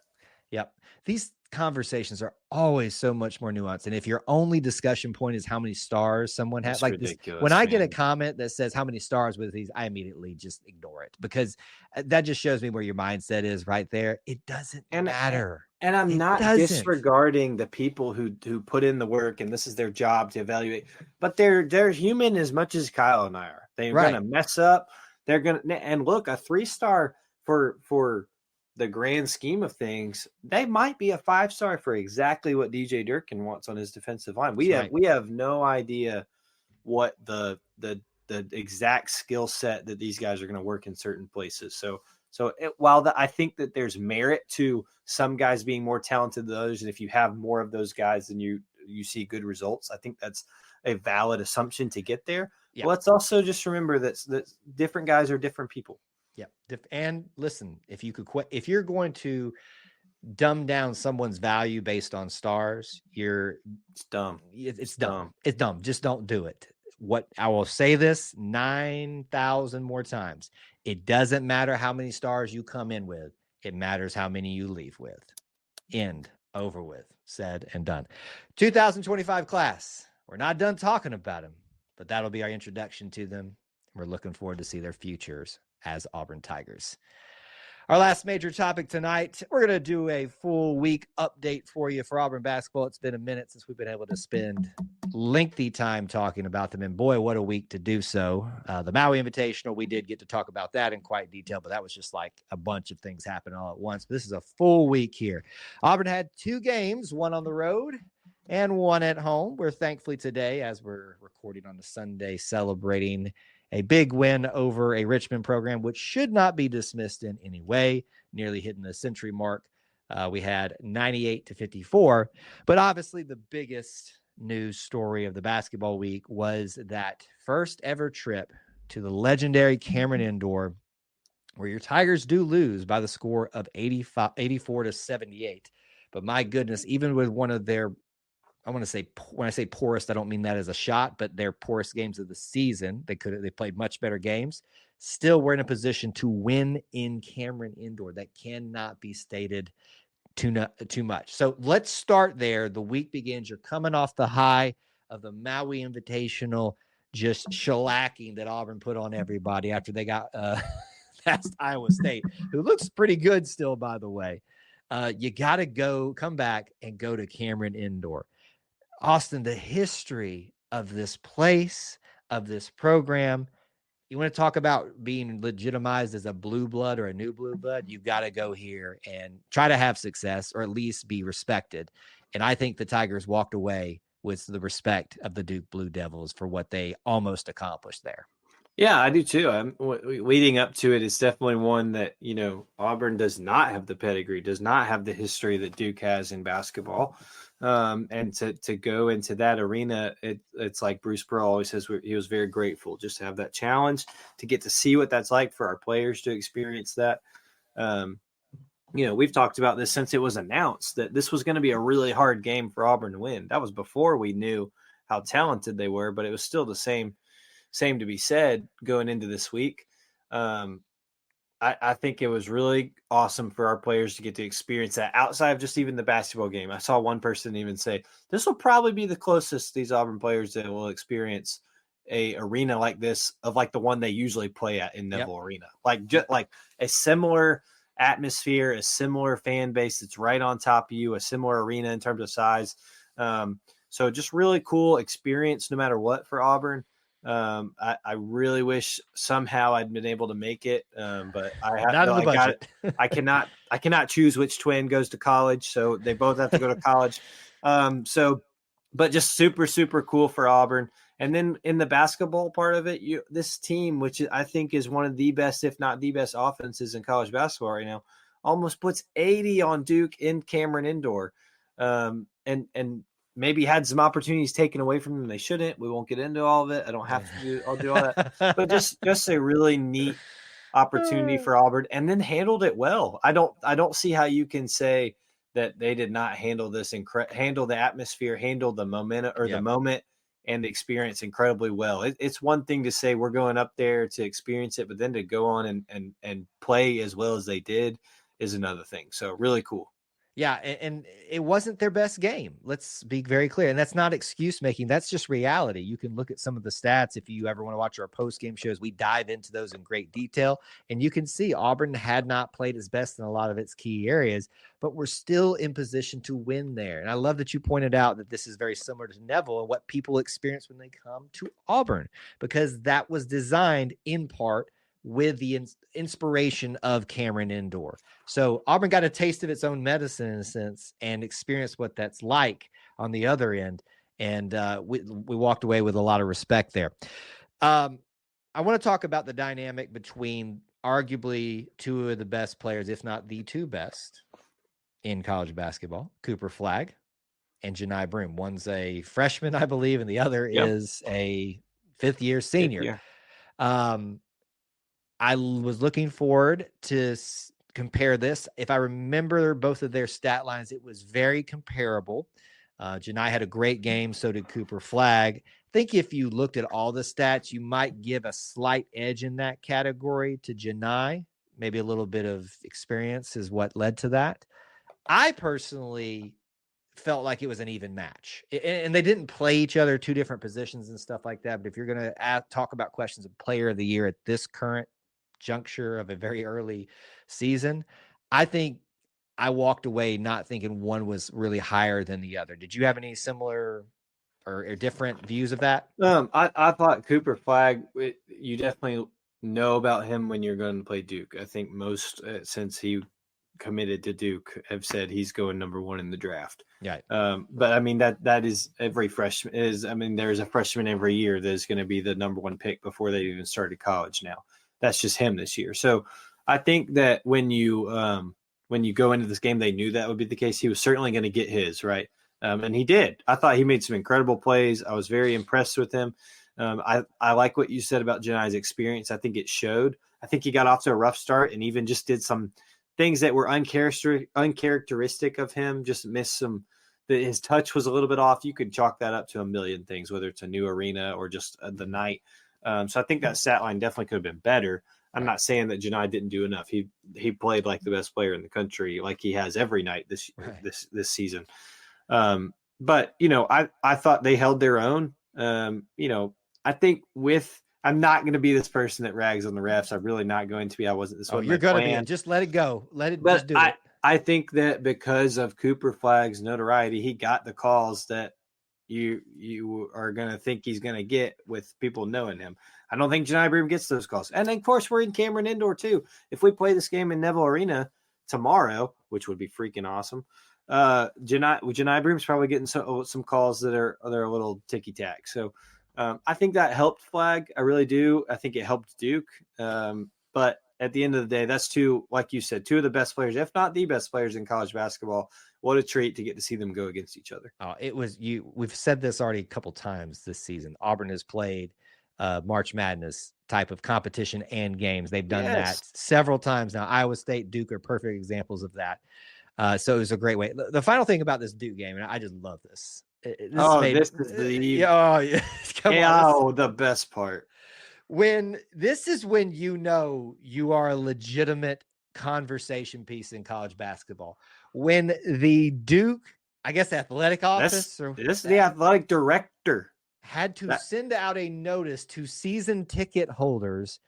Yep, these conversations are always so much more nuanced, and if your only discussion point is how many stars someone has, like this, when I get a comment that says how many stars with these, I immediately just ignore it because that just shows me where your mindset is right there. It doesn't matter. And I'm not disregarding the people who put in the work and this is their job to evaluate, but they're human as much as Kyle and I are. They're going to mess up. They're going to, and look, a 3-star for the grand scheme of things, they might be a 5-star for exactly what DJ Durkin wants on his defensive line. We have no idea what the exact skill set that these guys are going to work in certain places. So while I think that there's merit to some guys being more talented than others, and if you have more of those guys, then you see good results. I think that's a valid assumption to get there. Yeah. But let's also just remember that different guys are different people. Yeah. And listen, if you're going to dumb down someone's value based on stars, it's dumb. It's dumb. It's dumb. Just don't do it. What I will say this 9,000 more times. It doesn't matter how many stars you come in with. It matters how many you leave with. End. Over with. Said and done. 2025 class. We're not done talking about them, but that'll be our introduction to them. We're looking forward to see their futures as Auburn Tigers. Our last major topic tonight, we're going to do a full week update for you for Auburn basketball. It's been a minute since we've been able to spend lengthy time talking about them, and boy, what a week to do so. The Maui Invitational, we did get to talk about that in quite detail, but that was just like a bunch of things happening all at once. But this is a full week here. Auburn had 2 games, one on the road and one at home. We're thankfully today, as we're recording on the Sunday, celebrating a big win over a Richmond program, which should not be dismissed in any way, nearly hitting the century mark. We had 98-54, but obviously the biggest news story of the basketball week was that first ever trip to the legendary Cameron Indoor, where your Tigers do lose by the score of 84-78. But my goodness, even with one of their, when I say poorest, I don't mean that as a shot, but their poorest games of the season. They played much better games. Still, we're in a position to win in Cameron Indoor. That cannot be stated too much. So let's start there. The week begins. You're coming off the high of the Maui Invitational, just shellacking that Auburn put on everybody after they got past Iowa State, who looks pretty good still, by the way. You got to come back and go to Cameron Indoor. Austin, the history of this place, of this program, you want to talk about being legitimized as a blue blood or a new blue blood, you've got to go here and try to have success or at least be respected. And I think the Tigers walked away with the respect of the Duke Blue Devils for what they almost accomplished there. Yeah, I do too. Leading up to it, it's definitely one that, Auburn does not have the pedigree, does not have the history that Duke has in basketball. And to go into that arena, it's like Bruce Pearl always says, he was very grateful just to have that challenge, to get to see what that's like for our players to experience that. We've talked about this since it was announced that this was going to be a really hard game for Auburn to win. That was before we knew how talented they were, but it was still the same to be said going into this week. I think it was really awesome for our players to get to experience that outside of just even the basketball game. I saw one person even say, this will probably be the closest these Auburn players that will experience a arena like this, of like the one they usually play at in Neville Arena. Like just like a similar atmosphere, a similar fan base that's right on top of you, a similar arena in terms of size. So just really cool experience no matter what for Auburn. I really wish somehow I'd been able to make it, but I have not in the budget. I cannot choose which twin goes to college, so they both have to go to college. But just super, super cool for Auburn. And then in the basketball part of it, this team, which I think is one of the best, if not the best offenses in college basketball right now, almost puts 80 on Duke in Cameron Indoor. And maybe had some opportunities taken away from them. They shouldn't. We won't get into all of it. I don't have to I'll do all that. But just a really neat opportunity for Auburn, and then handled it well. I don't see how you can say that they did not handle this handle the atmosphere, handle the momentum or the moment and the experience incredibly well. It's one thing to say we're going up there to experience it, but then to go on and play as well as they did is another thing. So really cool. Yeah, and it wasn't their best game. Let's be very clear. And that's not excuse making. That's just reality. You can look at some of the stats. If you ever want to watch our post-game shows, we dive into those in great detail. And you can see Auburn had not played its best in a lot of its key areas, but we're still in position to win there. And I love that you pointed out that this is very similar to Neville and what people experience when they come to Auburn, because that was designed in part with the inspiration of Cameron Indoor. So Auburn got a taste of its own medicine in a sense and experienced what that's like on the other end. And we walked away with a lot of respect there. I want to talk about the dynamic between arguably two of the best players, if not the two best in college basketball, Cooper Flagg and Janai Broome. One's a freshman, I believe, and the other is a fifth-year senior. I was looking forward to compare this. If I remember both of their stat lines, it was very comparable. Janai had a great game. So did Cooper Flagg. I think if you looked at all the stats, you might give a slight edge in that category to Janai. Maybe a little bit of experience is what led to that. I personally felt like it was an even match, and they didn't play each other, two different positions and stuff like that. But if you're going to talk about questions of player of the year at this current juncture of a very early season, I think I walked away not thinking one was really higher than the other. Did you have any similar or different views of that? I thought Cooper Flagg, you definitely know about him when you're going to play Duke. I think most since he committed to Duke have said he's going number one in the draft. Yeah. But I mean that is every freshman is. I mean there's a freshman every year that is going to be the number one pick before they even started college now. That's just him this year. So I think that when you go into this game, they knew that would be the case. He was certainly going to get his, right? And he did. I thought he made some incredible plays. I was very impressed with him. I like what you said about Janai's experience. I think it showed. I think he got off to a rough start and even just did some things that were uncharacteristic of him, just missed some. His touch was a little bit off. You could chalk that up to a million things, whether it's a new arena or just the night. So I think that stat line definitely could have been better. I'm not saying that Janai didn't do enough. He played like the best player in the country, like he has every night this season. But I thought they held their own. I think I'm not going to be this person that rags on the refs. I'm really not going to be. I wasn't. This you're going to be. Just let it go. Just do it. I think that because of Cooper Flagg's notoriety, he got the calls that you are going to think he's going to get with people knowing him. I don't think Janai Broome gets those calls. And then, of course, we're in Cameron Indoor, too. If we play this game in Neville Arena tomorrow, which would be freaking awesome, Janai Broome's probably getting some calls that are a little ticky-tack. So I think that helped Flagg. I really do. I think it helped Duke. But at the end of the day, that's two, like you said, two of the best players, if not the best players in college basketball. What a treat to get to see them go against each other. We've said this already a couple times this season. Auburn has played March Madness type of competition and games. They've done that Yes. several times now. Iowa State, Duke are perfect examples of that. So it was a great way. The final thing about this Duke game, and I just love this. This is the Come on. The best part. This is when you know you are a legitimate conversation piece in college basketball. When the Duke, I guess, athletic office, this is the athletic director, had to send out a notice to season ticket holders,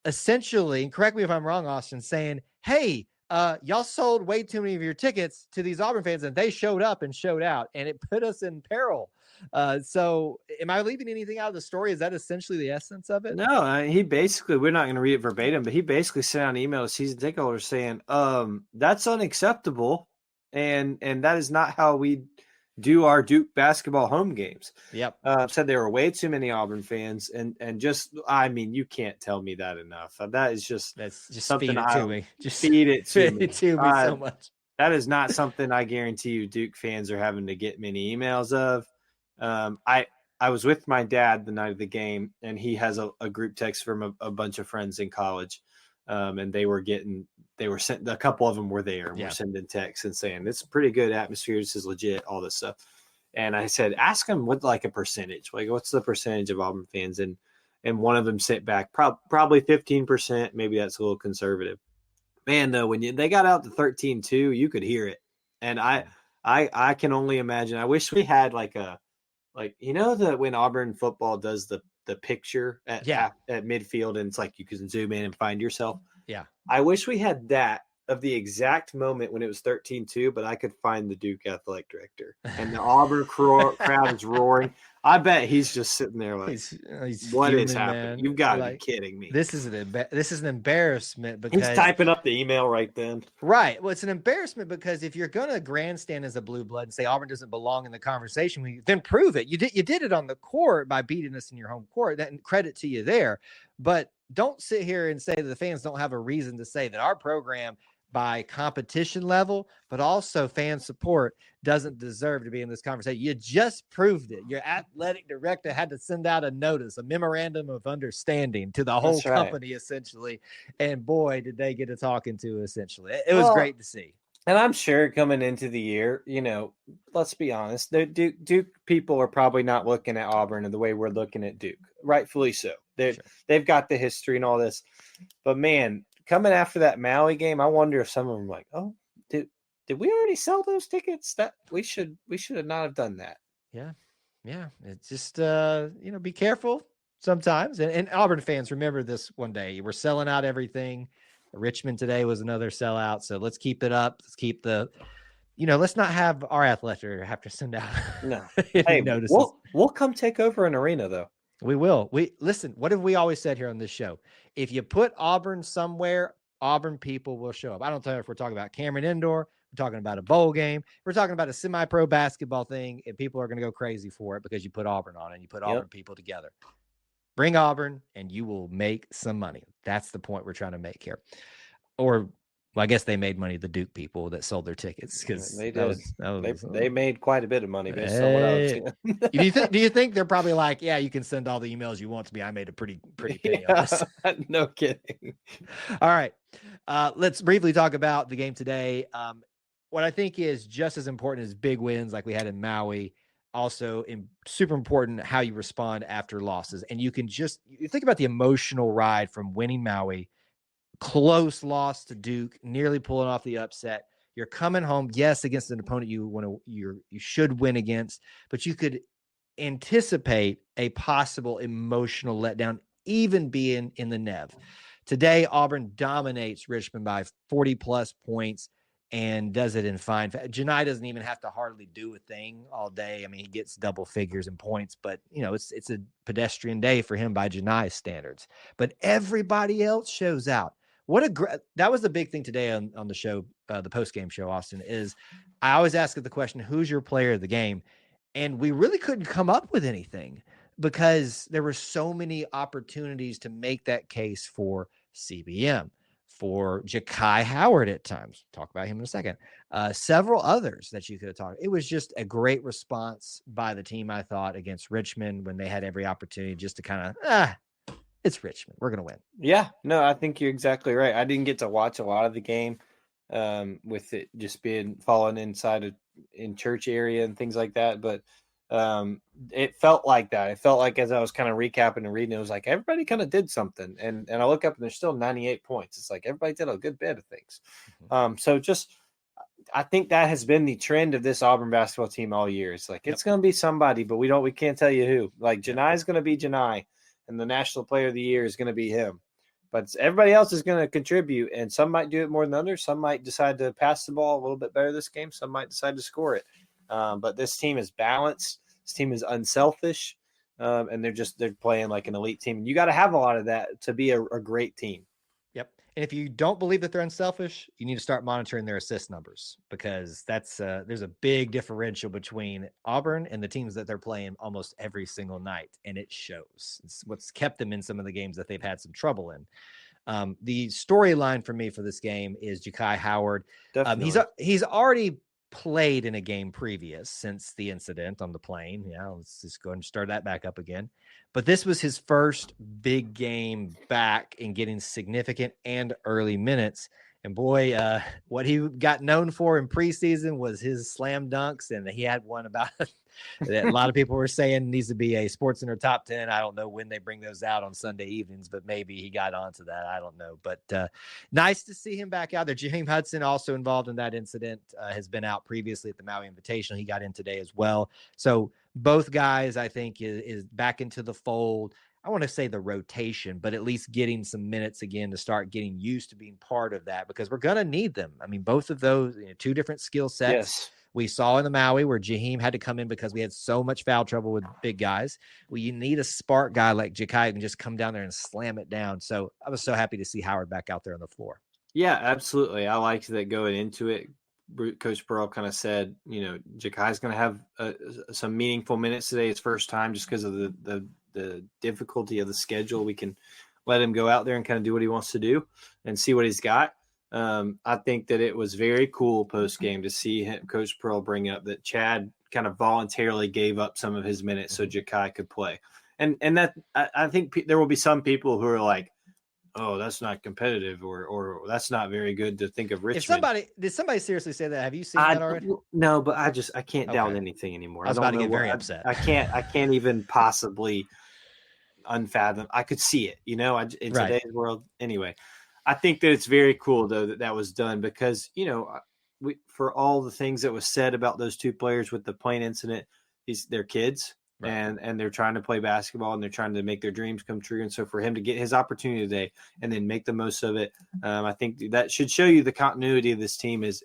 essentially, and correct me if I'm wrong, Austin, saying, hey, y'all sold way too many of your tickets to these Auburn fans, and they showed up and showed out, and it put us in peril. So am I leaving anything out of the story? Is that essentially the essence of it? No, he basically, we're not going to read it verbatim, but he basically sent out an email to season ticket holders saying, that's unacceptable. And that is not how we do our Duke basketball home games. Yep. Said there were way too many Auburn fans, and just, I mean, you can't tell me that enough. That's just feed something it to me. Just feed it to me. To me so much. That is not something I guarantee you Duke fans are having to get many emails of. I was with my dad the night of the game, and he has a group text from a bunch of friends in college. And they were sent, a couple of them were there and were sending texts and saying, it's a pretty good atmosphere. This is legit, all this stuff. And I said, ask them what, like, a percentage, like, what's the percentage of Auburn fans? And one of them sent back probably 15%. Maybe that's a little conservative. Man, though, when they got out to 13-2, you could hear it. And I can only imagine. I wish we had when Auburn football does the picture at midfield, and it's like you can zoom in and find yourself. Yeah. I wish we had that of the exact moment when it was 13-2, but I could find the Duke athletic director, and the Auburn crowd is roaring. I bet he's just sitting there like, he's what fuming, is happening? Man. You've got to be kidding me. This is an embarrassment because he's typing up the email right then. Right. Well, it's an embarrassment because if you're going to grandstand as a blue blood and say Auburn doesn't belong in the conversation, then prove it. You did it on the court by beating us in your home court. That credit to you there. But don't sit here and say that the fans don't have a reason to say that our program, by competition level, but also fan support, doesn't deserve to be in this conversation. You just proved it. Your athletic director had to send out a notice, a memorandum of understanding to the whole company, essentially. And boy, did they get a talking to, essentially. It was great to see. And I'm sure coming into the year, let's be honest, the Duke people are probably not looking at Auburn in the way we're looking at Duke. Rightfully so. They've got the history and all this. But, man, coming after that Maui game, I wonder if some of them are like, oh, did we already sell those tickets? That we should have not have done that. Yeah. It's just be careful sometimes. And Auburn fans, remember this one day. We're selling out everything. Richmond today was another sellout. So let's keep it up. Let's keep let's not have our athletic have to send out notices. We'll come take over an arena though. We will. Listen, what have we always said here on this show? If you put Auburn somewhere, Auburn people will show up. I don't care if we're talking about Cameron Indoor, we're talking about a bowl game, we're talking about a semi-pro basketball thing, and people are going to go crazy for it because you put Auburn on and you put Auburn people together. Bring Auburn and you will make some money. That's the point we're trying to make here. Or, well, I guess they made money, the Duke people that sold their tickets, because they did. They made quite a bit of money based on what I was seeing. Do you think they're probably like, yeah, you can send all the emails you want to me. I made a pretty penny on this. No kidding. All right. Let's briefly talk about the game today. What I think is just as important as big wins like we had in Maui, also super important how you respond after losses. And you think about the emotional ride from winning Maui, close loss to Duke, nearly pulling off the upset. You're coming home, yes, against an opponent you should win against, but you could anticipate a possible emotional letdown, even being in the Nev. Today, Auburn dominates Richmond by 40+ points and does it in fine. Janai doesn't even have to hardly do a thing all day. I mean, he gets double figures in points, but it's a pedestrian day for him by Janai's standards. But everybody else shows out. That was the big thing today on the show, the post-game show, Austin, is I always ask the question, who's your player of the game? And we really couldn't come up with anything because there were so many opportunities to make that case for CBM, for Ja'Kai Howard at times. Talk about him in a second. Several others that you could have talked. It was just a great response by the team, I thought, against Richmond when they had every opportunity just to kind of, it's Richmond. We're going to win. Yeah, no, I think you're exactly right. I didn't get to watch a lot of the game with it just being falling inside in church area and things like that. But it felt like that. It felt like as I was kind of recapping and reading, it was like everybody kind of did something. And I look up and there's still 98 points. It's like everybody did a good bit of things. So just I think that has been the trend of this Auburn basketball team all year. It's like it's going to be somebody, but we can't tell you who. Like Janai is going to be Janai, and the National Player of the Year is going to be him. But everybody else is going to contribute, and some might do it more than others. Some might decide to pass the ball a little bit better this game. Some might decide to score it. But this team is balanced. This team is unselfish, and they're playing like an elite team. You got to have a lot of that to be a great team. Yep. And if you don't believe that they're unselfish, you need to start monitoring their assist numbers, because that's there's a big differential between Auburn and the teams that they're playing almost every single night, and it shows. It's what's kept them in some of the games that they've had some trouble in. The storyline for me for this game is Ja'Kai Howard. He's already played in a game previous since the incident on the plane. Yeah, let's just go ahead and start that back up again. But this was his first big game back in getting significant and early minutes. And boy, what he got known for in preseason was his slam dunks. And he had one about that a lot of people were saying needs to be a SportsCenter top 10. I don't know when they bring those out on Sunday evenings, but maybe he got onto that. I don't know. But nice to see him back out there. Jaheim Hudson, also involved in that incident, has been out previously at the Maui Invitational. He got in today as well. So both guys, I think, is back into the fold. I want to say the rotation, but at least getting some minutes again to start getting used to being part of that, because we're going to need them. I mean, both of those, two different skill sets. Yes. We saw in the Maui where Jaheim had to come in because we had so much foul trouble with big guys. Well, you need a spark guy like Ja'Kai who can just come down there and slam it down. So I was so happy to see Howard back out there on the floor. Yeah, absolutely. I liked that going into it. Coach Pearl kind of said, Ja'Kai's going to have some meaningful minutes today. His first time, just because of the difficulty of the schedule. We can let him go out there and kind of do what he wants to do and see what he's got. I think that it was very cool post game to see Coach Pearl bring up that Chad kind of voluntarily gave up some of his minutes so Ja'Kai could play. And that I think there will be some people who are like, oh, that's not competitive, or that's not very good to think of Richmond. Did somebody seriously say that? Have you seen that already? No, but I can't doubt anything anymore. I was about to get very upset. I can't even possibly unfathom. I could see it, in today's world. Anyway, I think that it's very cool though that was done, because for all the things that was said about those two players with the plane incident, they're kids. Right. And they're trying to play basketball, and they're trying to make their dreams come true. And so for him to get his opportunity today and then make the most of it, I think that should show you the continuity of this team is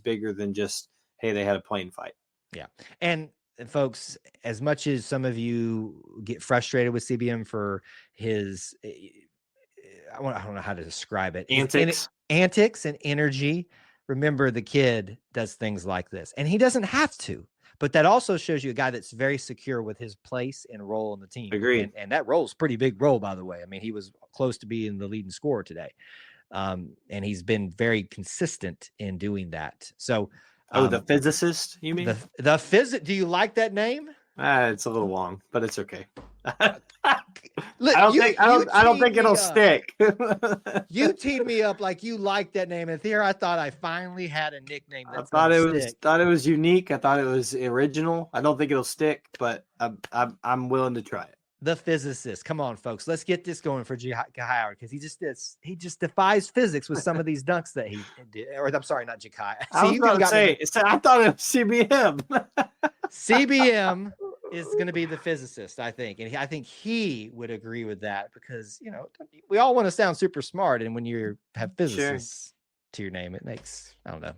bigger than just, hey, they had a plane fight. Yeah. And folks, as much as some of you get frustrated with CBM for his, I don't know how to describe it. Antics and energy. Remember, the kid does things like this, and he doesn't have to. But that also shows you a guy that's very secure with his place and role in the team. Agreed. And that role's a pretty big role, by the way. I mean, he was close to being the leading scorer today. And he's been very consistent in doing that. So, the physicist, you mean? Do you like that name? It's a little long, but it's okay. Look, I don't think it'll stick. You teed me up like you liked that name, and here I thought I finally had a nickname. I thought it was unique. I thought it was original. I don't think it'll stick, but I'm willing to try it. The physicist. Come on, folks. Let's get this going for Ja'Kai Howard, because he just defies physics with some of these dunks that he did. Or I'm sorry, not Ja'Kai. I thought it was CBM. CBM is going to be the physicist, I think. And I think he would agree with that, because, we all want to sound super smart. And when you have physicists to your name, it makes, I don't know.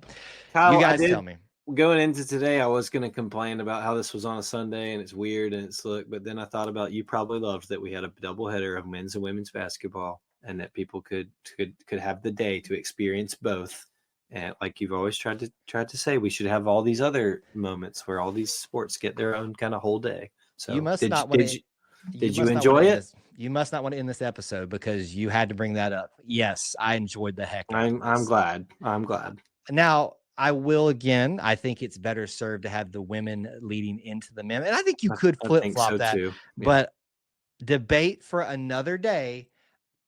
Kyle, you guys tell me. Going into today, I was going to complain about how this was on a Sunday and it's weird and but then I thought about, you probably loved that we had a doubleheader of men's and women's basketball, and that people could have the day to experience both. And like you've always tried to say, we should have all these other moments where all these sports get their own kind of whole day. So you must not want to. Did you enjoy it? You must not want to end this episode because you had to bring that up. Yes, I enjoyed the heck out of this. I'm glad. I'm glad. Now, I will again. I think it's better served to have the women leading into the men. And I think you could flip-flop that. Too. Yeah. But debate for another day.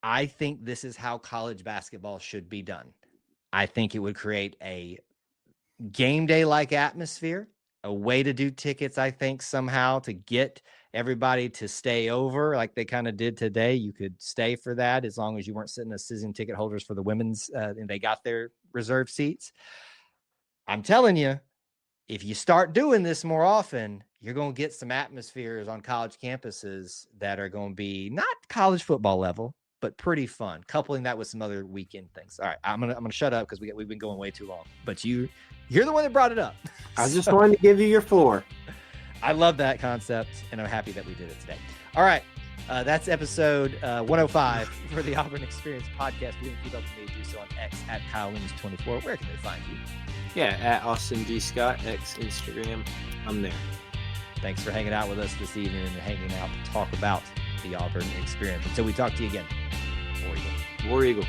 I think this is how college basketball should be done. I think it would create a game day-like atmosphere, a way to do tickets, I think, somehow to get everybody to stay over like they kind of did today. You could stay for that as long as you weren't sitting as season ticket holders for the women's and they got their reserved seats. I'm telling you, if you start doing this more often, you're going to get some atmospheres on college campuses that are going to be not college football level, but pretty fun. Coupling that with some other weekend things. All right, I'm gonna shut up because we've been going way too long. But you're the one that brought it up. I just wanted to give you your floor. I love that concept, and I'm happy that we did it today. All right, that's episode 105 for the Auburn Experience podcast. If you want to keep up with me, do so on X at KyleLoomis24. Where can they find you? Yeah, at Austin G. Scott, X, Instagram. I'm there. Thanks for hanging out with us this evening and hanging out to talk about the Auburn Experience. Until we talk to you again, War Eagle. War Eagle.